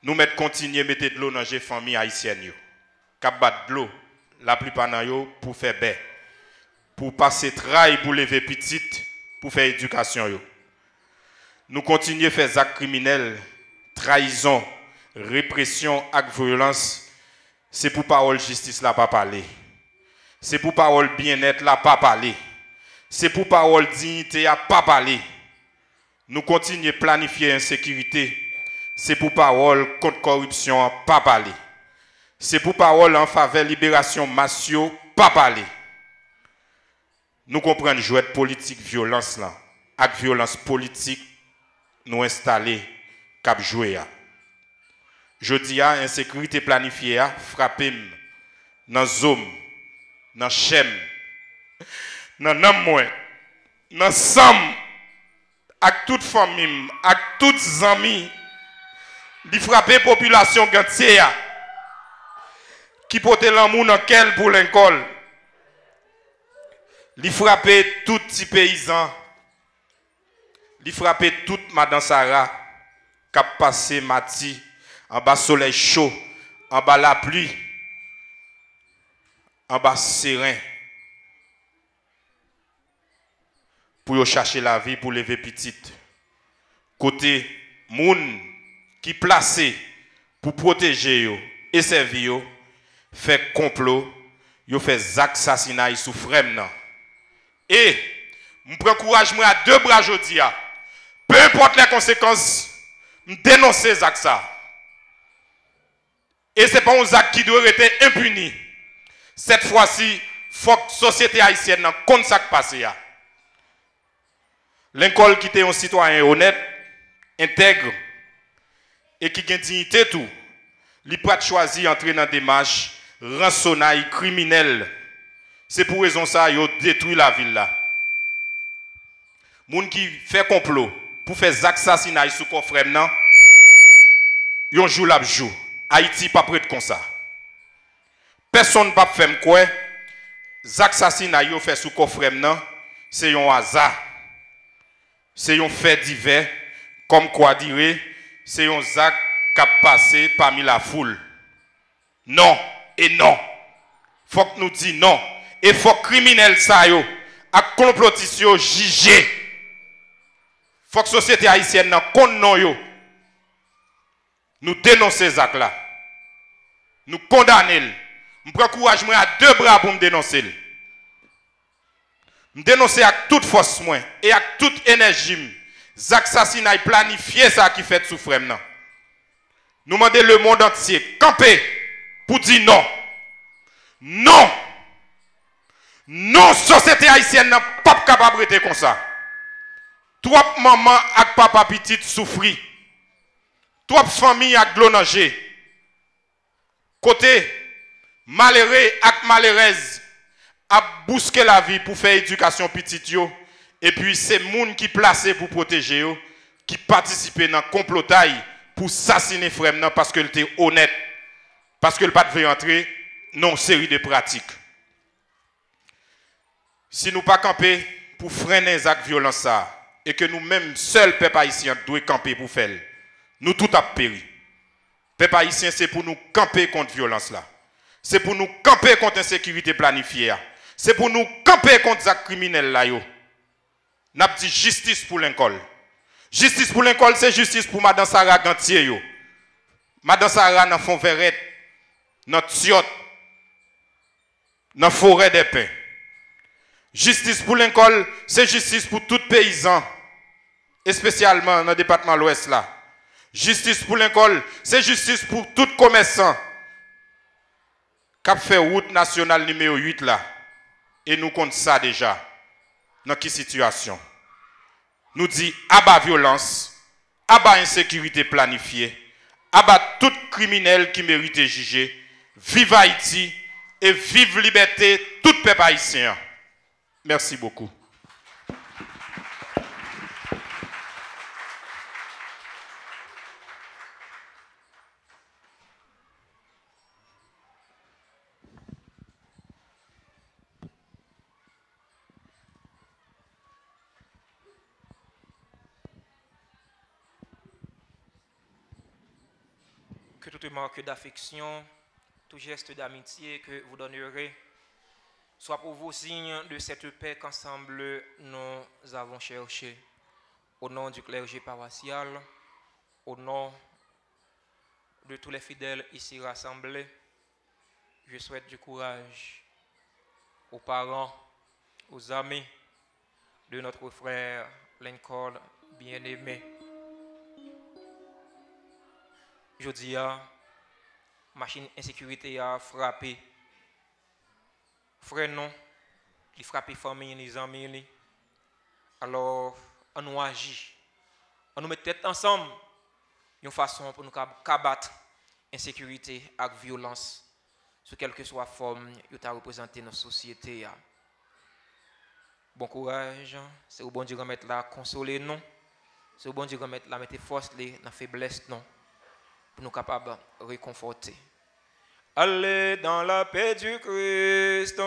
Nous mettons continuer à mettre de l'eau dans les familles haïtiennes. Cap battre de l'eau, la plupart d'entre eux pour faire bain. Pour passer travail pour lever petite, pour faire éducation. Nous continuons à faire des actes criminels, trahison, répression, actes de violence. C'est pour parole justice là pas parler. C'est pour parole bien-être là pas parler. C'est pour parole dignité là pas parler. Nous continuons à planifier insécurité. C'est pour parole contre corruption pas parler. C'est pour parole en faveur de libération massio pas parler. Nous comprenons jouer politique violence là, avec violence politique nous installer cap jouer. Je dis à insécurité planifiée frapper dans zone, dans chem, dans nammoin, dans sam, avec toute famille, avec toutes amis, li frapper population entière qui porte l'amour dans quel pour l'école. Li frapper tout petit paysan, li frapper toute madame Sarah qui a passé mati en bas soleil chaud, en bas la pluie, en bas serein pour chercher la vie pour lever petite. Côté moun qui placé pour protéger yo et servir yo fait complot, yo fait assassinat sous frème nan. Et je prends courage à 2 bras aujourd'hui. Peu importe les conséquences, je dénonce ces actes. Et ce n'est pas un acte qui doit être impuni. Cette fois-ci, il faut que la société haïtienne compte ce qui passe. L'école qui est un citoyen honnête, intègre et qui a dignité tout, il peut choisir d'entrer dans des démarches rançonnailles criminelles. C'est pour raison ça yo détruit la ville là. Moun qui fait complot pour faire des assassinats sous coffre nan, yon joue la joue. Haïti pas prêt comme ça. Personne pas faire quoi. Les assassinats yo fait sous coffre nan, c'est un hasard. C'est un fait divers comme quoi dire, c'est un acte qui a passé parmi la foule. Non et non. Faut que nous disions non. Et faut criminel ça yo, à complotiste yo juger. Faut que la société haïtienne nan konn non yo. Nous dénoncer ces actes là. Nous condamner. Je prends courage à 2 bras pour me dénoncer. Je dénoncer avec toute force moi et avec toute énergie. Les assassinats planifiés ça qui fait souffrir. Nous demandons le monde entier camper pour dire non. Non! Non, société haïtienne n'est pas capable de comme ça. Trois maman et papa petit souffrent. Trois familles avec l'eau nager. Côté malheureux et malheureuse a bousqué la vie pour faire éducation petite yo. Et puis c'est moun qui placé pour protéger yo, qui participé dans le complotail pour assassiner frère parce qu'il était honnête, parce qu'il pas devait entrer dans une série de pratiques. Si nous pas camper pour freiner les actes violents ça, et que nous-mêmes, seuls peuple haïtien, devons camper pour faire, nous tout a péri. Peuple haïtien, c'est pour nous camper contre la violence là. C'est pour nous camper contre l'insécurité planifiée. C'est pour nous camper contre les actes criminels là. N'a dit justice pour l'école. Justice pour l'école, c'est justice pour Madame Sarah Gantier yo. Madame Sarah dans fond verret, dans Tiot, dans forêt des pins. Justice pour l'école, c'est justice pour tout paysan, et spécialement dans le département de l'Ouest là. Justice pour l'école, c'est justice pour tout commerçant qui a fait route nationale numéro 8 là. Et nous comptons ça déjà. Dans quelle situation? Nous dit abat violence, abat insécurité planifiée, abat tout criminel qui mérite juger. Vive Haïti et vive liberté tout peuple haïtien. Merci beaucoup. Que toute marque d'affection, tout geste d'amitié que vous donnerez soit pour vous signe de cette paix qu'ensemble nous avons cherché. Au nom du clergé paroissial, au nom de tous les fidèles ici rassemblés, je souhaite du courage aux parents, aux amis de notre frère Lincoln bien-aimé. Je dis, machine insécurité a frappé. Frère non, il frappe famille, les amis. Alors, on nous agit. On nous met tête ensemble. Une façon pour nous combattre insécurité et violence, sous quelle que soit la forme que représenter notre société. Bon courage, c'est au bon Dieu remettre la consoler non, c'est au bon Dieu remettre la mettre force dans la faiblesse non, pour nous capables de réconforter. Allez dans la paix du Christ.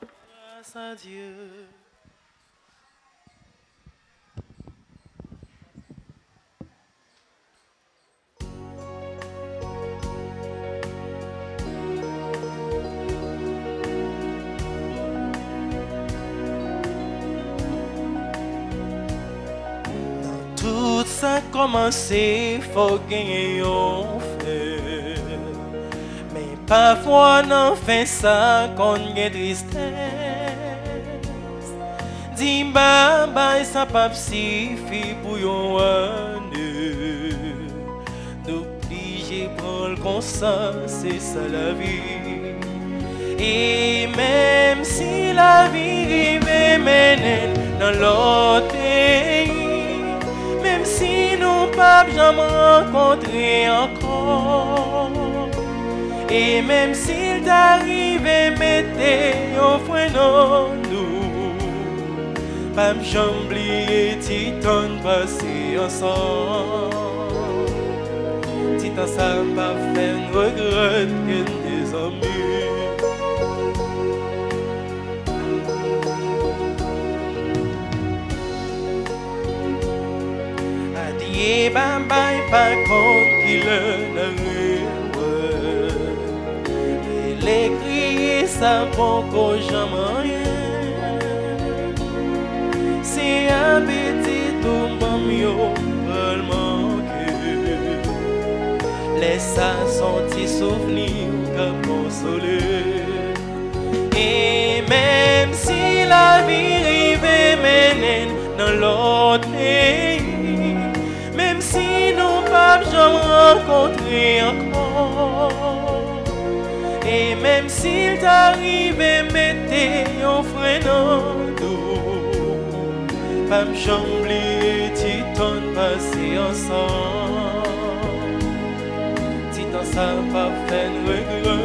Grâce à Dieu. Tout ça commencé, faut gagner un fait. Mais parfois, on fait ça qu'on a tristesse. Dis bye, ça pas suffit pour yon année. D'obliger prendre comme ça, c'est ça la vie. Et même si la vie mène dans l'autre pays, même si nous ne pouvons jamais rencontrer encore, et même s'il t'arrive à mettre au frein dans nous, pas jamais oublier Titan passé ensemble. Titan ça pas fait un regret que des amis. Adieu, bye bye, pas contre qui le n'arrive. Les cris, ça prend qu'au jamais. C'est un petit tout mamio, pas le manquer. Laisse ça sentir souvenir comme consoler. Et même si la vie arrive mène dans l'autre pays, même si nous ne pouvons jamais rencontrer encore, Et même s'il t'arrive à mettre un frein dans le dos, pas me chambler, tu t'en passer ensemble. Si t'en ça pas fait regret.